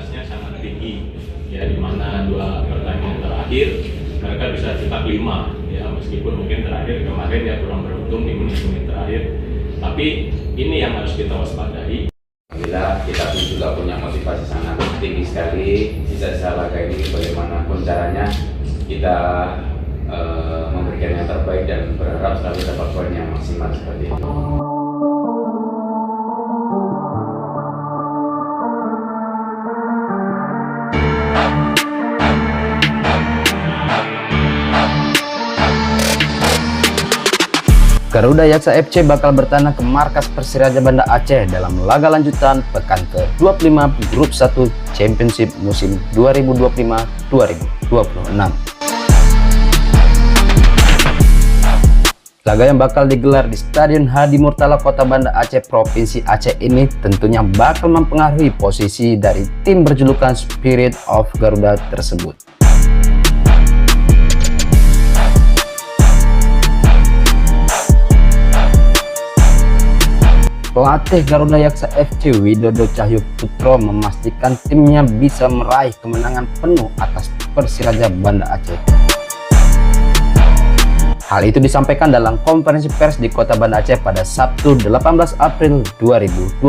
produktivitasnya sangat tinggi ya, di mana 2 pertandingan terakhir mereka bisa cetak 5 ya, meskipun mungkin terakhir kemarin ya kurang beruntung di menit-menit terakhir, tapi ini yang harus kita waspadai. Alhamdulillah kita pun juga punya motivasi sangat tinggi sekali di sisa laga ini, bagaimanapun caranya kita memberikan yang terbaik dan berharap selalu dapat poin yang maksimal seperti itu. Garuda Yaksa FC bakal bertandang ke markas Persiraja Banda Aceh dalam laga lanjutan pekan ke-25 Grup 1 Championship musim 2025-2026. Laga yang bakal digelar di Stadion Hadi Murtala Kota Banda Aceh, Provinsi Aceh ini tentunya bakal mempengaruhi posisi dari tim berjulukan Spirit of Garuda tersebut. Pelatih Garuda Yaksa FC Widodo Cahyo Putro memastikan timnya bisa meraih kemenangan penuh atas Persiraja Banda Aceh. Hal itu disampaikan dalam konferensi pers di Kota Banda Aceh pada Sabtu 18 April 2026.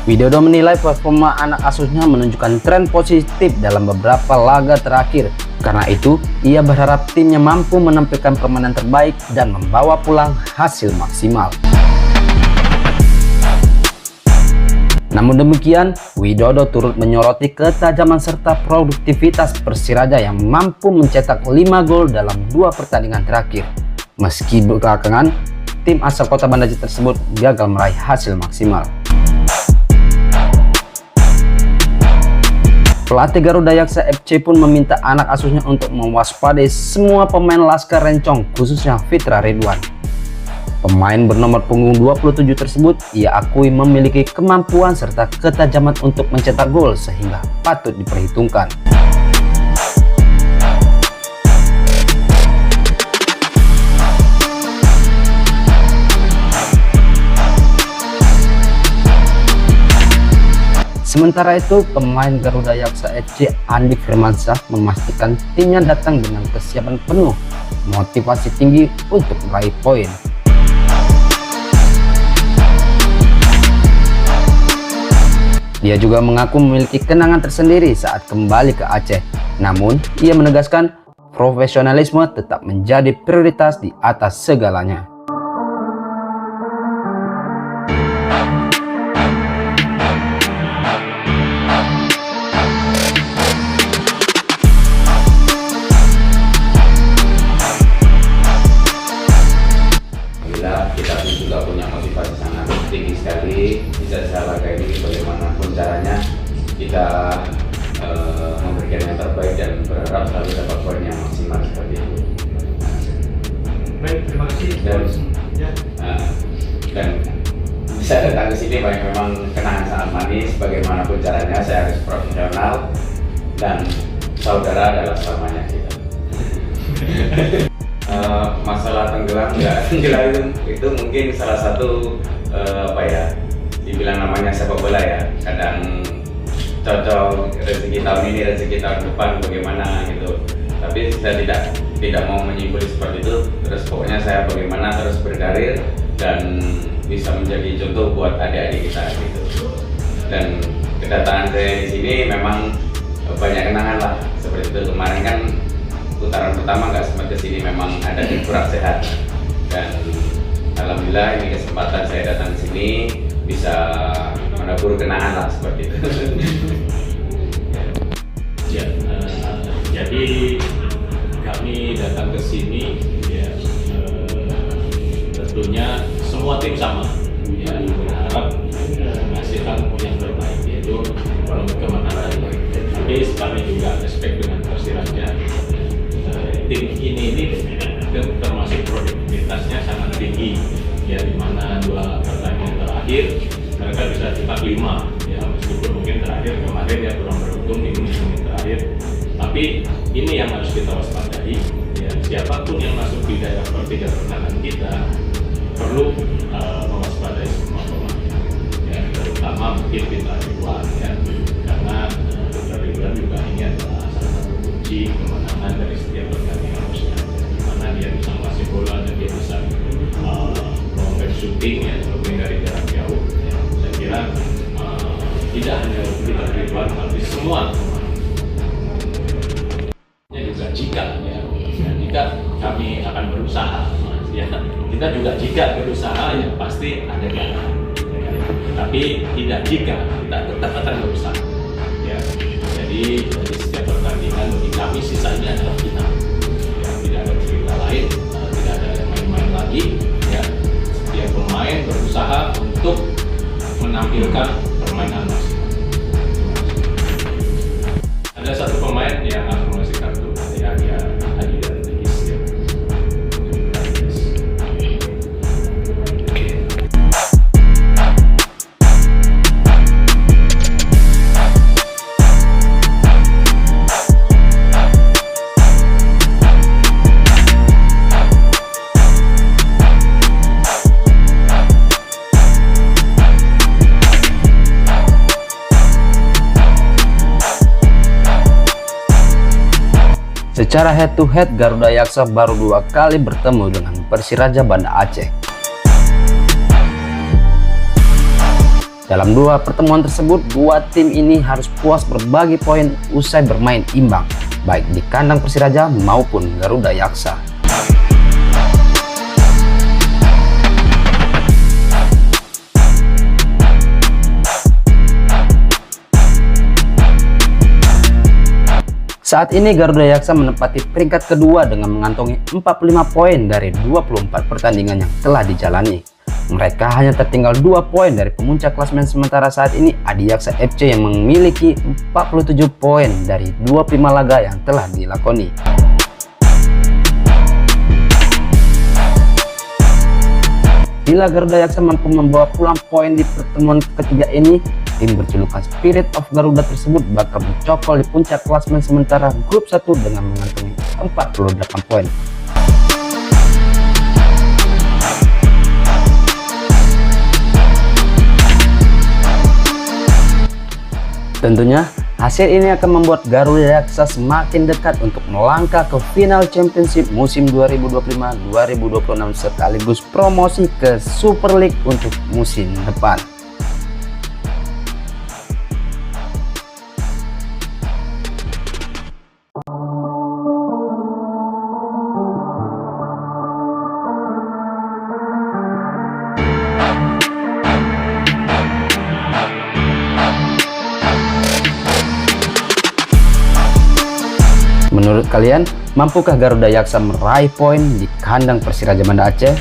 Widodo menilai performa anak asuhnya menunjukkan tren positif dalam beberapa laga terakhir. Karena itu, ia berharap timnya mampu menampilkan permainan terbaik dan membawa pulang hasil maksimal. Namun demikian, Widodo turut menyoroti ketajaman serta produktivitas Persiraja yang mampu mencetak 5 gol dalam 2 pertandingan terakhir. Meski belakangan, tim asal Kota Banda Aceh tersebut gagal meraih hasil maksimal. Pelatih Garuda Yaksa FC pun meminta anak asuhnya untuk mewaspadai semua pemain Laskar Rencong, khususnya Fitra Ridwan. Pemain bernomor punggung 27 tersebut ia akui memiliki kemampuan serta ketajaman untuk mencetak gol sehingga patut diperhitungkan. Sementara itu, pemain Garuda Yaksa FC Andi Firmansyah memastikan timnya datang dengan kesiapan penuh, motivasi tinggi untuk meraih poin. Dia juga mengaku memiliki kenangan tersendiri saat kembali ke Aceh. Namun, ia menegaskan profesionalisme tetap menjadi prioritas di atas segalanya. Kita pun juga punya motivasi sangat tinggi sekali di sisa laga ini, bagaimanapun caranya kita memberikan yang terbaik dan berharap selalu dapat poin yang maksimal seperti itu. Baik, terima kasih. Dan bisa datang ke sini memang kenangan sangat manis. Bagaimanapun caranya saya harus profesional dan saudara adalah selamanya kita. Masalah tenggelam nggak tenggelam itu mungkin salah satu dibilang namanya sepak bola ya, kadang cocok rezeki tahun ini, rezeki tahun depan bagaimana gitu, tapi saya tidak mau menyimpulkan seperti itu. Terus pokoknya saya bagaimana terus berkarir dan bisa menjadi contoh buat adik-adik kita gitu. Dan kedatangan saya di sini memang banyak kenangan lah seperti itu. Kemarin kan putaran pertama nggak sempat kesini, memang ada yang kurang sehat, dan alhamdulillah ini kesempatan saya datang ke sini bisa menabur kenangan lah seperti itu. Jadi kami datang ke sini ya, tentunya semua tim sama ya, berharap menghasilkan yang terbaik, yaitu kemenangan. Tapi kami juga respect dengan Persiraja. Tim ini termasuk produktivitasnya sangat tinggi ya, di mana 2 pertandingan terakhir mereka bisa cetak 5 ya, meskipun mungkin terakhir kemarin ya kurang beruntung di menit-menit terakhir, tapi ini yang harus kita waspadai ya. Siapapun yang masuk di daerah pertiga pertahanan kita perlu mewaspadai semua pemain, ya, terutama mungkin Fitra Ridwan, ya, karena Fitra Ridwan juga ini adalah salah satu kunci kemenangan dari setiap pertandingan musim, di mana dia bisa ngasih bola dan dia bisa melakukan shooting, ya, shooting dari jarak jauh. Ya. Saya kira tidak hanya Fitra Ridwan, tapi semua juga jika kami akan berusaha, ya, kita juga jika berusaha ya pasti ada gagal, ya. Tapi tidak jika kita tetap akan berusaha, ya. Jadi dari setiap pertandingan bagi kami sisanya adalah final, ya, tidak ada cerita lain, tidak ada main-main lagi, ya. Setiap pemain berusaha untuk menampilkan permainan maksimal. Ada satu pemain yang akan mengasih kartu, ya, dia Adi dan Tegis, ya. Secara head to head, Garuda Yaksa baru 2 kali bertemu dengan Persiraja Banda Aceh. Dalam 2 pertemuan tersebut, 2 tim ini harus puas berbagi poin usai bermain imbang, baik di kandang Persiraja maupun Garuda Yaksa. Saat ini Garuda Yaksa menempati peringkat kedua dengan mengantongi 45 poin dari 24 pertandingan yang telah dijalani. Mereka hanya tertinggal 2 poin dari pemuncak klasemen sementara saat ini Adi Yaksa FC yang memiliki 47 poin dari 25 laga yang telah dilakoni. Bila Garuda Yaksa mampu membawa pulang poin di pertemuan ketiga ini, tim berjulukan Spirit of Garuda tersebut bakal mencokol di puncak klasemen sementara grup 1 dengan mengantongi 48 poin. Tentunya, hasil ini akan membuat Garuda Yaksa semakin dekat untuk melangkah ke final Championship musim 2025-2026 sekaligus promosi ke Super League untuk musim depan. Menurut kalian, mampukah Garuda Yaksa meraih poin di kandang Persiraja Banda Aceh?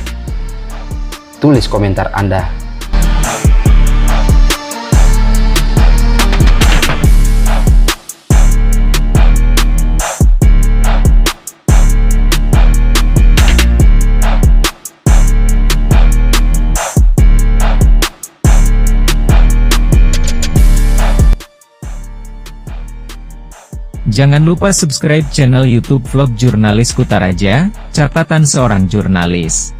Tulis komentar Anda. Jangan lupa subscribe channel YouTube Vlog Jurnalis Kutaraja, catatan seorang jurnalis.